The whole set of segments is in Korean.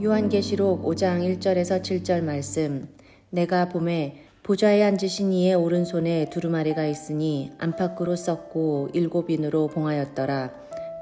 요한계시록 5장 1절에서 7절 말씀. 내가 보매 보좌에 앉으신 이의 오른손에 두루마리가 있으니 안팎으로 썩고 7인으로 봉하였더라.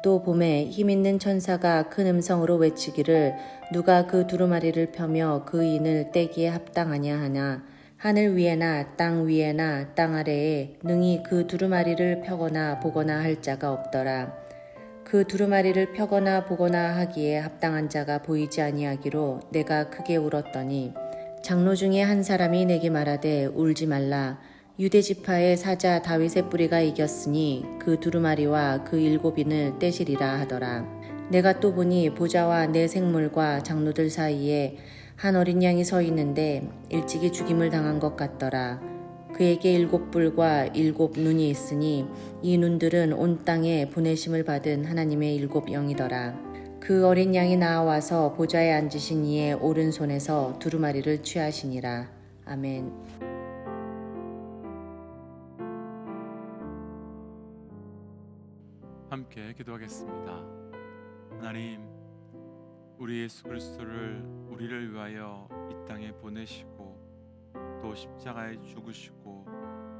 또 보매 힘있는 천사가 큰 음성으로 외치기를 누가 그 두루마리를 펴며 그 인을 떼기에 합당하냐 하나. 하늘 위에나 땅 위에나 땅 아래에 능히 그 두루마리를 펴거나 보거나 할 자가 없더라. 그 두루마리를 펴거나 보거나 하기에 합당한 자가 보이지 아니하기로 내가 크게 울었더니 장로 중에 한 사람이 내게 말하되 울지 말라. 유대 지파의 사자 다윗의 뿌리가 이겼으니 그 두루마리와 그 7인을 떼시리라 하더라. 내가 또 보니 보좌와 내 생물과 장로들 사이에 한 어린 양이 서 있는데 일찍이 죽임을 당한 것 같더라. 그에게 7뿔과 7눈이 있으니 이 눈들은 온 땅에 보내심을 받은 하나님의 7영이더라. 그 어린 양이 나와서 보좌에 앉으신 이의 오른손에서 두루마리를 취하시니라. 아멘. 함께 기도하겠습니다. 하나님, 우리 예수 그리스도를 우리를 위하여 이 땅에 보내시고 또 십자가에 죽으시고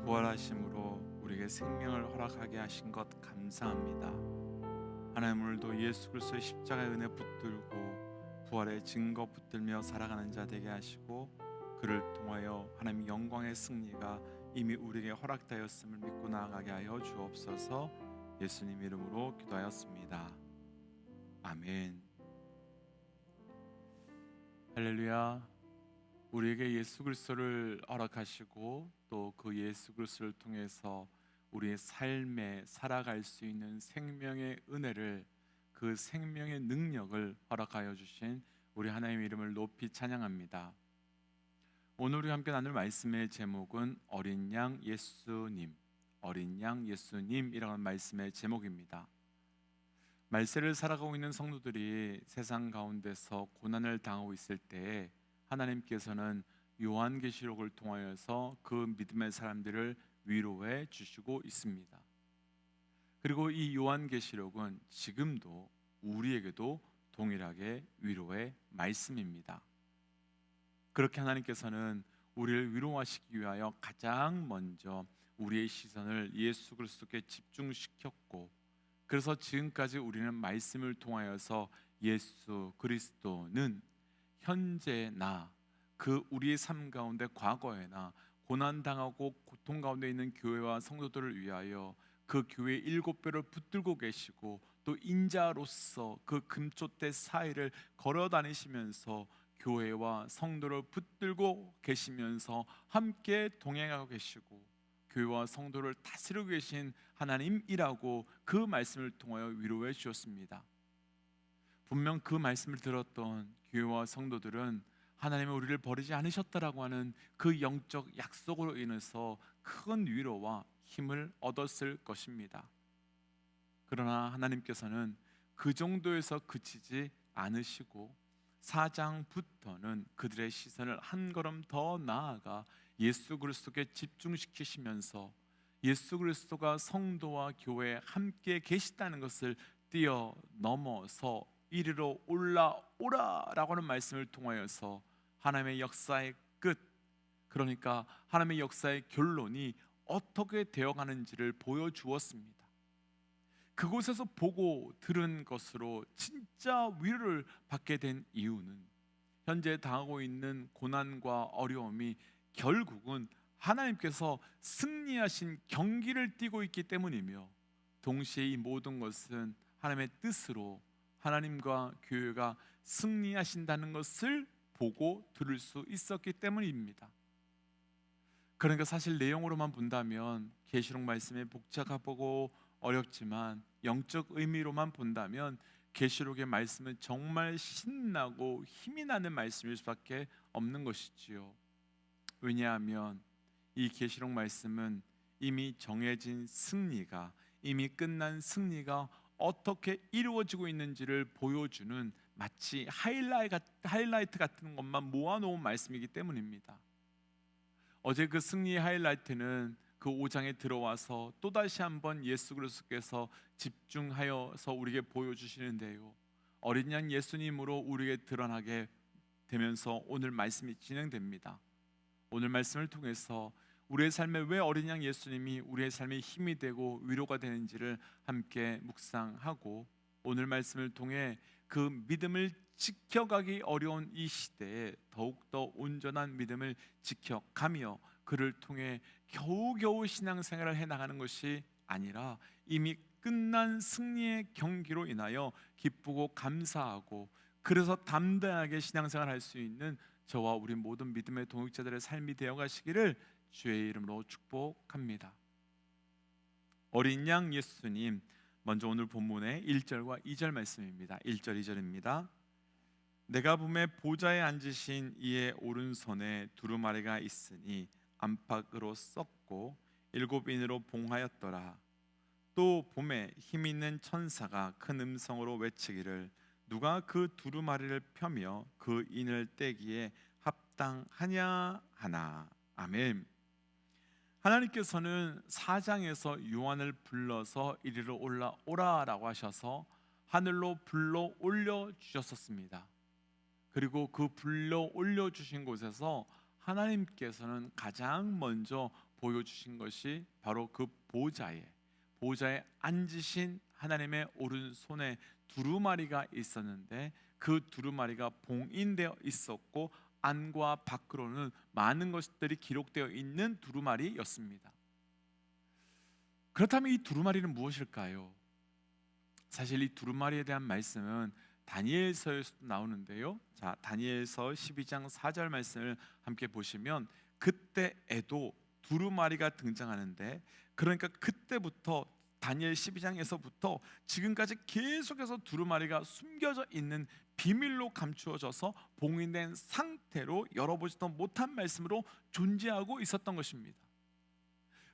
부활하심으로 우리에게 생명을 허락하게 하신 것 감사합니다. 하나님, 오늘도 예수 그리스도의 십자가의 은혜 붙들고 부활의 증거 붙들며 살아가는 자 되게 하시고 그를 통하여 하나님 영광의 승리가 이미 우리에게 허락되었음을 믿고 나아가게 하여 주옵소서. 예수님 이름으로 기도하였습니다. 아멘. 할렐루야. 우리에게 예수 그리스도를 허락하시고 또 그 예수 그리스도를 통해서 우리의 삶에 살아갈 수 있는 생명의 은혜를, 그 생명의 능력을 허락하여 주신 우리 하나님의 이름을 높이 찬양합니다. 오늘 우리 함께 나눌 말씀의 제목은 어린 양 예수님, 어린 양 예수님이라는 말씀의 제목입니다. 말세를 살아가고 있는 성도들이 세상 가운데서 고난을 당하고 있을 때에 하나님께서는 요한계시록을 통하여서 그 믿음의 사람들을 위로해 주시고 있습니다. 그리고 이 요한계시록은 지금도 우리에게도 동일하게 위로의 말씀입니다. 그렇게 하나님께서는 우리를 위로하시기 위하여 가장 먼저 우리의 시선을 예수 그리스도께 집중시켰고, 그래서 지금까지 우리는 말씀을 통하여서 예수 그리스도는 현재나 그 우리의 삶 가운데 과거에나 고난당하고 고통 가운데 있는 교회와 성도들을 위하여 그 교회의 7배를 붙들고 계시고 또 인자로서 그 금초대 사이를 걸어 다니시면서 교회와 성도를 붙들고 계시면서 함께 동행하고 계시고 교회와 성도를 다스리고 계신 하나님이라고 그 말씀을 통하여 위로해 주셨습니다. 분명 그 말씀을 들었던 교회와 성도들은 하나님은 우리를 버리지 않으셨다라고 하는 그 영적 약속으로 인해서 큰 위로와 힘을 얻었을 것입니다. 그러나 하나님께서는 그 정도에서 그치지 않으시고 4장부터는 그들의 시선을 한 걸음 더 나아가 예수 그리스도께 집중시키시면서 예수 그리스도가 성도와 교회에 함께 계시다는 것을 뛰어넘어서 이리로 올라오라라고 하는 말씀을 통하여서 하나님의 역사의 끝, 그러니까 하나님의 역사의 결론이 어떻게 되어가는지를 보여주었습니다. 그곳에서 보고 들은 것으로 진짜 위로를 받게 된 이유는 현재 당하고 있는 고난과 어려움이 결국은 하나님께서 승리하신 경기를 띠고 있기 때문이며, 동시에 이 모든 것은 하나님의 뜻으로 하나님과 교회가 승리하신다는 것을 보고 들을 수 있었기 때문입니다. 그러니까 사실 내용으로만 본다면 계시록 말씀이 복잡하고 어렵지만 영적 의미로만 본다면 계시록의 말씀은 정말 신나고 힘이 나는 말씀일 수밖에 없는 것이지요. 왜냐하면 이 계시록 말씀은 이미 정해진 승리가, 이미 끝난 승리가 어떻게 이루어지고 있는지를 보여주는 마치 하이라이트 같은 것만 모아놓은 말씀이기 때문입니다. 어제 그 승리의 하이라이트는 그 5장에 들어와서 또다시 한번 예수 그리스도께서 집중하여서 우리에게 보여주시는데요, 어린 양 예수님으로 우리에게 드러나게 되면서 오늘 말씀이 진행됩니다. 오늘 말씀을 통해서 우리의 삶에 왜 어린 양 예수님이 우리의 삶에 힘이 되고 위로가 되는지를 함께 묵상하고, 오늘 말씀을 통해 그 믿음을 지켜가기 어려운 이 시대에 더욱더 온전한 믿음을 지켜가며 그를 통해 겨우겨우 신앙생활을 해나가는 것이 아니라 이미 끝난 승리의 경기로 인하여 기쁘고 감사하고, 그래서 담대하게 신앙생활할 수 있는 저와 우리 모든 믿음의 동역자들의 삶이 되어가시기를 주의 이름으로 축복합니다. 어린 양 예수님, 먼저 오늘 본문의 1절과 2절 말씀입니다. 1절 2절입니다. 내가 보매 보좌에 앉으신 이의 오른손에 두루마리가 있으니 안팎으로 썩고 7인으로 봉하였더라. 또 보매 힘 있는 천사가 큰 음성으로 외치기를 누가 그 두루마리를 펴며 그 인을 떼기에 합당하냐 하나. 아멘. 하나님께서는 4장에서 요한을 불러서 이리로 올라오라라고 하셔서 하늘로 불러 올려 주셨었습니다. 그리고 그 불러 올려 주신 곳에서 하나님께서는 가장 먼저 보여주신 것이 바로 그 보좌에 앉으신 하나님의 오른손에 두루마리가 있었는데, 그 두루마리가 봉인되어 있었고 안과 밖으로는 많은 것들이 기록되어 있는 두루마리였습니다. 그렇다면 이 두루마리는 무엇일까요? 사실 이 두루마리에 대한 말씀은 다니엘서에서도 나오는데요. 자, 다니엘서 12장 4절 말씀을 함께 보시면 그때에도 두루마리가 등장하는데, 그러니까 그때부터 다니엘 12장에서부터 지금까지 계속해서 두루마리가 숨겨져 있는, 비밀로 감추어져서 봉인된 상태로 열어보지도 못한 말씀으로 존재하고 있었던 것입니다.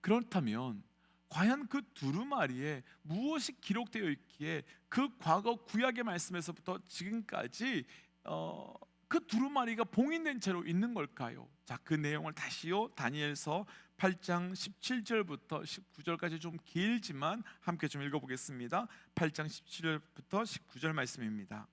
그렇다면 과연 그 두루마리에 무엇이 기록되어 있기에 그 과거 구약의 말씀에서부터 지금까지 그 두루마리가 봉인된 채로 있는 걸까요? 자, 그 내용을 다시요, 다니엘서 8장 17절부터 19절까지 좀 길지만 함께 좀 읽어보겠습니다. 8장 17절부터 19절 말씀입니다.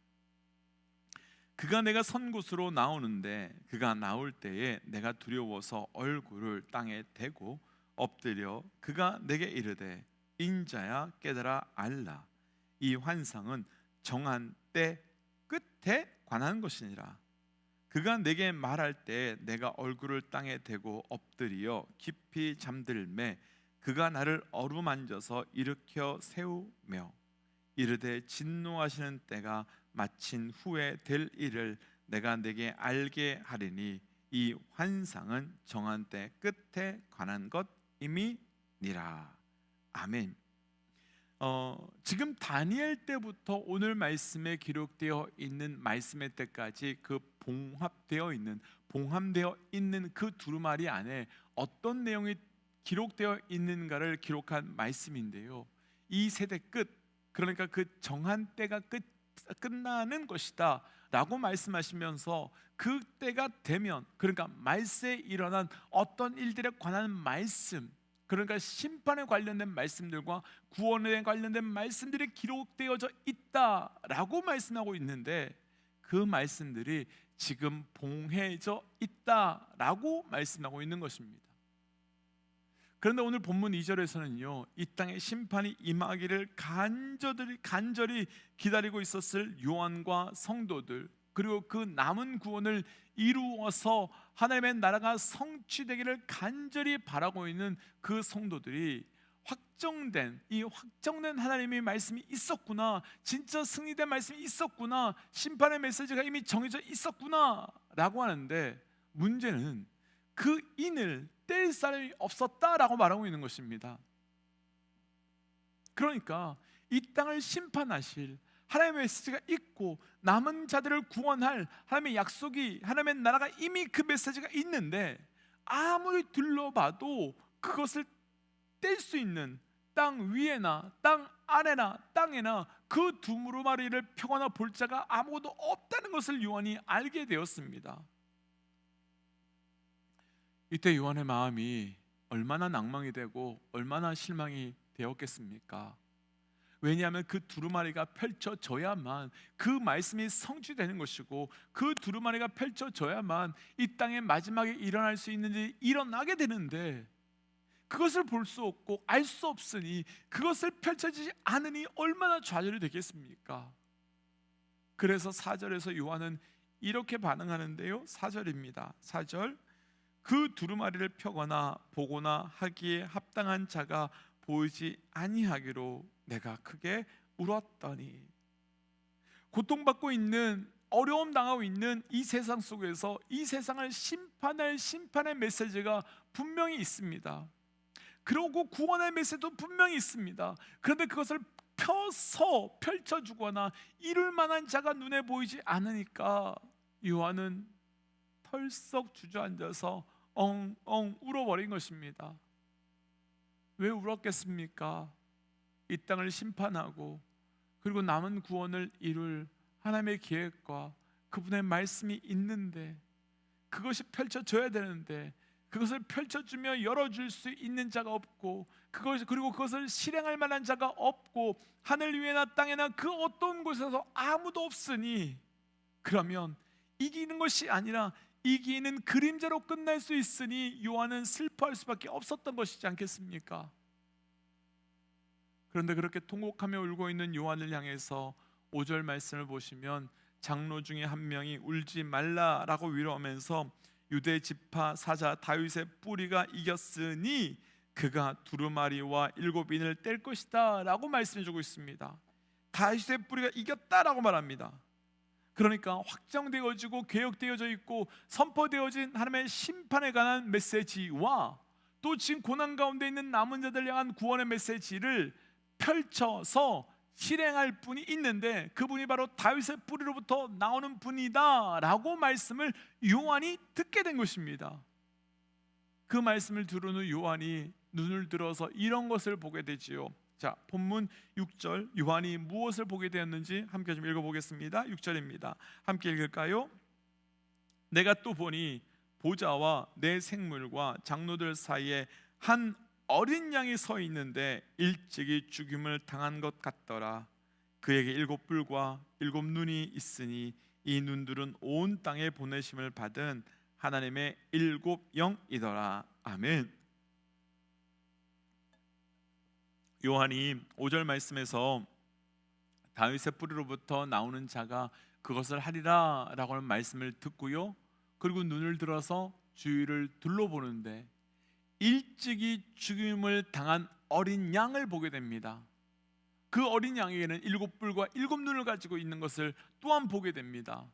그가 내가 선 곳으로 나오는데 그가 나올 때에 내가 두려워서 얼굴을 땅에 대고 엎드려 그가 내게 이르되 인자야 깨달아 알라. 이 환상은 정한 때 끝에 관한 것이니라. 그가 내게 말할 때 내가 얼굴을 땅에 대고 엎드려 깊이 잠들매 그가 나를 어루만져서 일으켜 세우며 이르되 진노하시는 때가 마친 후에 될 일을 내가 내게 알게 하리니 이 환상은 정한 때 끝에 관한 것임이니라. 아멘. 지금 다니엘 때부터 오늘 말씀에 기록되어 있는 말씀의 때까지 그 봉합되어 있는 그 두루마리 안에 어떤 내용이 기록되어 있는가를 기록한 말씀인데요. 이 세대 끝, 그러니까 그 정한 때가 끝나는 것이다 라고 말씀하시면서 그 때가 되면, 그러니까 말세에 일어난 어떤 일들에 관한 말씀, 그러니까 심판에 관련된 말씀들과 구원에 관련된 말씀들이 기록되어져 있다라고 말씀하고 있는데, 그 말씀들이 지금 봉해져 있다라고 말씀하고 있는 것입니다. 그런데 오늘 본문 2절에서는요, 이 땅에 심판이 임하기를 간절히 기다리고 있었을 요한과 성도들, 그리고 그 남은 구원을 이루어서 하나님의 나라가 성취되기를 간절히 바라고 있는 그 성도들이 확정된 하나님의 말씀이 있었구나, 진짜 승리된 말씀이 있었구나, 심판의 메시지가 이미 정해져 있었구나 라고 하는데, 문제는 그 인을 뗄 사람이 없었다라고 말하고 있는 것입니다. 그러니까 이 땅을 심판하실 하나님의 메시지가 있고 남은 자들을 구원할 하나님의 약속이, 하나님의 나라가 이미 그 메시지가 있는데, 아무리 둘러봐도 그것을 뗄 수 있는 땅 위에나 땅 아래나 땅에나 그 두루마리를 펴거나 볼 자가 아무도 없다는 것을 요한이 알게 되었습니다. 이때 요한의 마음이 얼마나 낭망이 되고 얼마나 실망이 되었겠습니까? 왜냐하면 그 두루마리가 펼쳐져야만 그 말씀이 성취되는 것이고, 그 두루마리가 펼쳐져야만 이 땅에 마지막에 일어날 수 있는지 일어나게 되는데, 그것을 볼 수 없고 알 수 없으니 그것을 펼쳐지지 않으니 얼마나 좌절이 되겠습니까? 그래서 4절에서 요한은 이렇게 반응하는데요, 4절입니다. 4절, 그 두루마리를 펴거나 보거나 하기에 합당한 자가 보이지 아니하기로 내가 크게 울었더니. 고통받고 있는, 어려움 당하고 있는 이 세상 속에서 이 세상을 심판할 심판의 메시지가 분명히 있습니다. 그리고 구원의 메시지도 분명히 있습니다. 그런데 그것을 펴서 펼쳐주거나 이룰 만한 자가 눈에 보이지 않으니까 요한은 털썩 주저앉아서 엉엉 울어버린 것입니다. 왜 울었겠습니까? 이 땅을 심판하고 그리고 남은 구원을 이룰 하나님의 계획과 그분의 말씀이 있는데, 그것이 펼쳐져야 되는데 그것을 펼쳐주며 열어줄 수 있는 자가 없고, 그리고 그것을 실행할 만한 자가 없고, 하늘 위에나 땅에나 그 어떤 곳에서 아무도 없으니, 그러면 이기는 것이 아니라 이기는 그림자로 끝날 수 있으니 요한은 슬퍼할 수밖에 없었던 것이지 않겠습니까? 그런데 그렇게 통곡하며 울고 있는 요한을 향해서 5절 말씀을 보시면 장로 중에 한 명이 울지 말라라고 위로하면서 유대 지파 사자 다윗의 뿌리가 이겼으니 그가 두루마리와 7인을 뗄 것이다 라고 말씀해 주고 있습니다. 다윗의 뿌리가 이겼다라고 말합니다. 그러니까 확정되어지고 계획되어져 있고 선포되어진 하나님의 심판에 관한 메시지와 또 지금 고난 가운데 있는 남은 자들 향한 구원의 메시지를 펼쳐서 실행할 분이 있는데, 그분이 바로 다윗의 뿌리로부터 나오는 분이다 라고 말씀을 요한이 듣게 된 것입니다. 그 말씀을 들은 후 요한이 눈을 들어서 이런 것을 보게 되지요. 자, 본문 6절, 요한이 무엇을 보게 되었는지 함께 좀 읽어보겠습니다. 6절입니다. 함께 읽을까요? 내가 또 보니 보좌와 내 생물과 장로들 사이에 한 어린 양이 서 있는데 일찍이 죽임을 당한 것 같더라. 그에게 7뿔과 7눈이 있으니 이 눈들은 온 땅에 보내심을 받은 하나님의 7 영이더라. 아멘. 요한이 5절 말씀에서 다윗의 뿌리로부터 나오는 자가 그것을 하리라 라고 하는 말씀을 듣고요, 그리고 눈을 들어서 주위를 둘러보는데 일찍이 죽임을 당한 어린 양을 보게 됩니다. 그 어린 양에게는 7뿔과 7눈을 가지고 있는 것을 또한 보게 됩니다.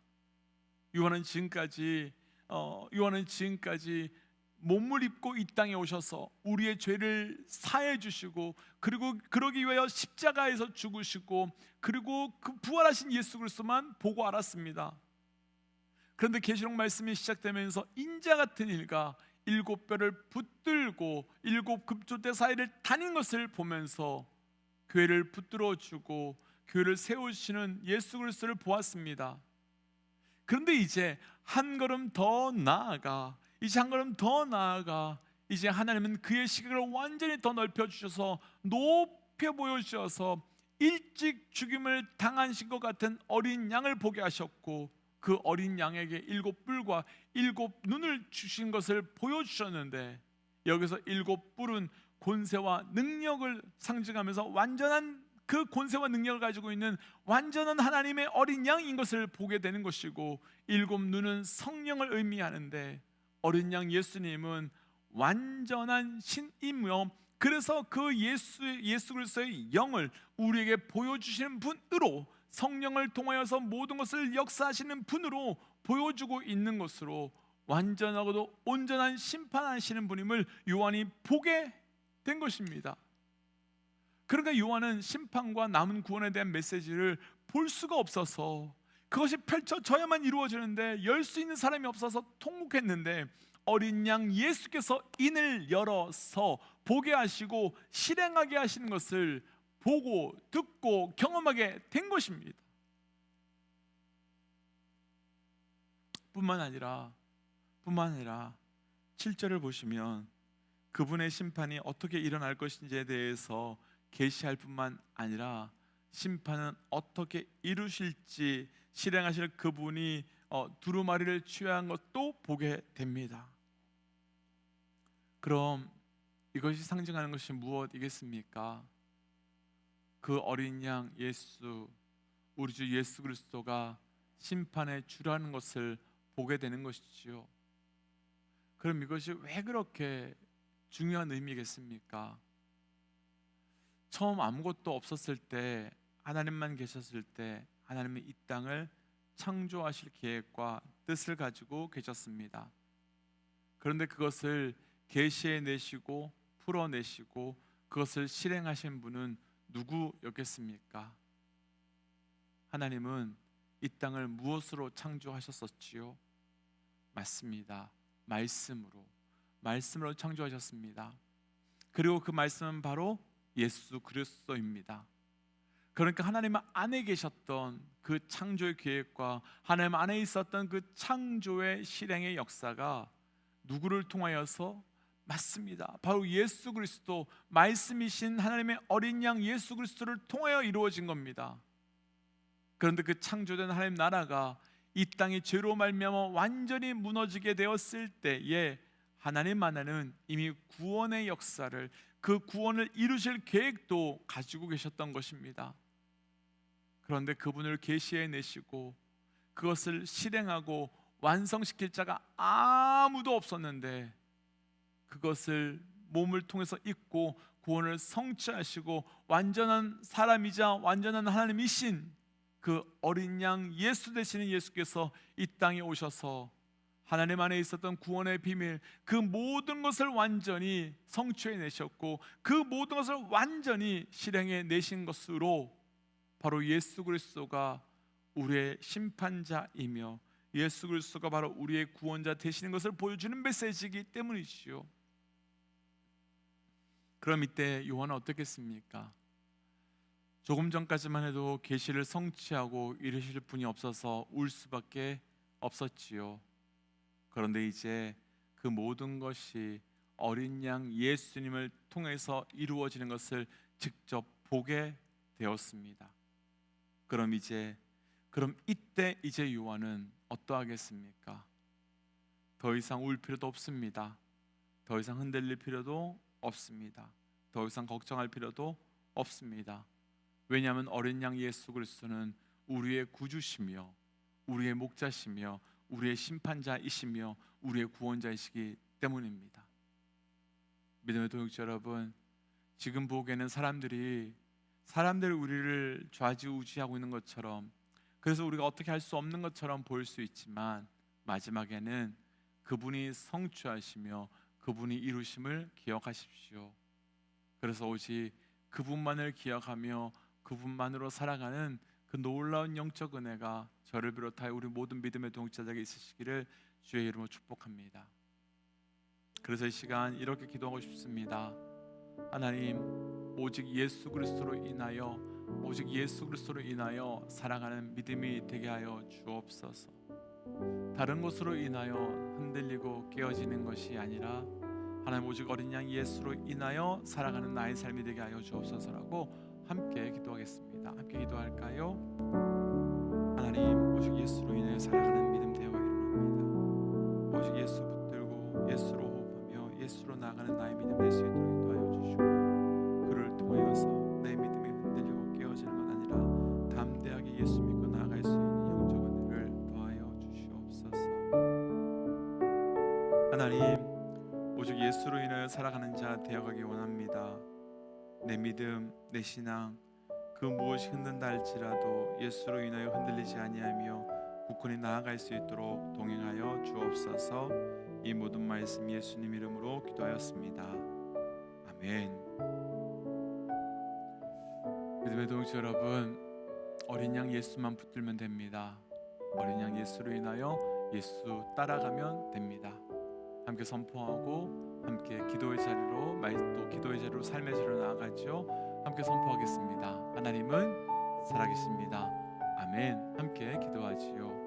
요한은 지금까지 몸을 입고 이 땅에 오셔서 우리의 죄를 사해 주시고, 그리고 그러기 위하여 십자가에서 죽으시고, 그리고 그 부활하신 예수 그리스도만 보고 알았습니다. 그런데 계시록 말씀이 시작되면서 인자 같은 일가 7뼈를 붙들고 7 급조대 사이를 다닌 것을 보면서 교회를 붙들어 주고 교회를 세우시는 예수 그리스도를 보았습니다. 그런데 이제 한 걸음 더 나아가, 이제 하나님은 그의 시각을 완전히 더 넓혀 주셔서 높여 보여 주셔서 일찍 죽임을 당하신 것 같은 어린 양을 보게 하셨고, 그 어린 양에게 7뿔과 7눈을 주신 것을 보여주셨는데, 여기서 7뿔은 권세와 능력을 상징하면서 완전한 그 권세와 능력을 가지고 있는 완전한 하나님의 어린 양인 것을 보게 되는 것이고, 7눈은 성령을 의미하는데 어린 양 예수님은 완전한 신이며, 그래서 그 예수 그리스도의 영을 우리에게 보여주시는 분으로, 성령을 통하여서 모든 것을 역사하시는 분으로 보여주고 있는 것으로 완전하고도 온전한 심판하시는 분임을 요한이 보게 된 것입니다. 그러니까 요한은 심판과 남은 구원에 대한 메시지를 볼 수가 없어서, 그것이 펼쳐져야만 이루어지는데 열 수 있는 사람이 없어서 통곡했는데, 어린 양 예수께서 인을 열어서 보게 하시고 실행하게 하시는 것을 보고 듣고 경험하게 된 것입니다. 뿐만 아니라 7절을 보시면 그분의 심판이 어떻게 일어날 것인지에 대해서 계시할 뿐만 아니라 심판은 어떻게 이루실지 실행하실 그분이 두루마리를 취한 것도 보게 됩니다. 그럼 이것이 상징하는 것이 무엇이겠습니까? 그 어린 양 예수, 우리 주 예수 그리스도가 심판의 주라는 것을 보게 되는 것이지요. 그럼 이것이 왜 그렇게 중요한 의미겠습니까? 처음 아무것도 없었을 때, 하나님만 계셨을 때 하나님은 이 땅을 창조하실 계획과 뜻을 가지고 계셨습니다. 그런데 그것을 계시해 내시고 풀어내시고 그것을 실행하신 분은 누구였겠습니까? 하나님은 이 땅을 무엇으로 창조하셨었지요? 맞습니다. 말씀으로 창조하셨습니다. 그리고 그 말씀은 바로 예수 그리스도입니다. 그러니까 하나님 안에 계셨던 그 창조의 계획과 하나님 안에 있었던 그 창조의 실행의 역사가 누구를 통하여서? 맞습니다. 바로 예수 그리스도, 말씀이신 하나님의 어린 양 예수 그리스도를 통하여 이루어진 겁니다. 그런데 그 창조된 하나님 나라가 이 땅이 죄로 말미암아 완전히 무너지게 되었을 때에 하나님 하나는 이미 구원의 역사를, 그 구원을 이루실 계획도 가지고 계셨던 것입니다. 그런데 그분을 계시해 내시고 그것을 실행하고 완성시킬 자가 아무도 없었는데 그것을 몸을 통해서 입고 구원을 성취하시고 완전한 사람이자 완전한 하나님이신 그 어린 양 예수 되시는 예수께서 이 땅에 오셔서 하나님 안에 있었던 구원의 비밀, 그 모든 것을 완전히 성취해 내셨고 그 모든 것을 완전히 실행해 내신 것으로 바로 예수 그리스도가 우리의 심판자이며 예수 그리스도가 바로 우리의 구원자 되시는 것을 보여주는 메시지이기 때문이지요. 그럼 이때 요한은 어떻겠습니까? 조금 전까지만 해도 계시를 성취하고 이루실 분이 없어서 울 수밖에 없었지요. 그런데 이제 그 모든 것이 어린 양 예수님을 통해서 이루어지는 것을 직접 보게 되었습니다. 그럼 이때 이제 요한은 어떠하겠습니까? 더 이상 울 필요도 없습니다. 더 이상 흔들릴 필요도 없습니다. 더 이상 걱정할 필요도 없습니다. 왜냐하면 어린 양 예수 그리스도는 우리의 구주시며 우리의 목자시며 우리의 심판자이시며 우리의 구원자이시기 때문입니다. 믿음의 동역자 여러분, 지금 보기에는 사람들이 우리를 좌지우지하고 있는 것처럼, 그래서 우리가 어떻게 할 수 없는 것처럼 보일 수 있지만 마지막에는 그분이 성취하시며 그분이 이루심을 기억하십시오. 그래서 오직 그분만을 기억하며 그분만으로 살아가는 그 놀라운 영적 은혜가 저를 비롯하여 우리 모든 믿음의 동역자들에게 있으시기를 주의 이름으로 축복합니다. 그래서 이 시간 이렇게 기도하고 싶습니다. 하나님, 오직 예수 그리스도로 인하여 살아가는 믿음이 되게 하여 주옵소서. 다른 것으로 인하여 흔들리고 깨어지는 것이 아니라 하나님 오직 어린 양 예수로 인하여 살아가는 나의 삶이 되게 하여 주옵소서라고 함께 기도하겠습니다. 함께 기도할까요? 하나님, 오직 예수로 인하여 살아가는 믿음 되어 이루옵니다. 오직 예수 붙들고 예수로 호흡하며 예수로 나아가는 나의 믿음 될 수 있도록 인도하여 주시고, 그를 통하여서 내 믿음이 흔들리고 깨어지는 건 아니라 담대하게 예수 믿고 나아갈 수 있는 영적 은혜를 더하여 주시옵소서. 하나님, 오직 예수로 인하여 살아가는 자 되어가기 원합니다. 내 믿음, 내 신앙, 그 무엇이 흔든다 할지라도 예수로 인하여 흔들리지 아니하며 굳건히 나아갈 수 있도록 동행하여 주옵소서. 이 모든 말씀 예수님 이름으로 기도하였습니다. 아멘. 믿음의 동역자 여러분, 어린 양 예수만 붙들면 됩니다. 어린 양 예수로 인하여 예수 따라가면 됩니다. 함께 선포하고 함께 기도의 자리로, 또 기도의 자리로, 삶의 자리로 나아가죠. 함께 선포하겠습니다. 하나님은 살아계십니다. 아멘. 함께 기도하지요.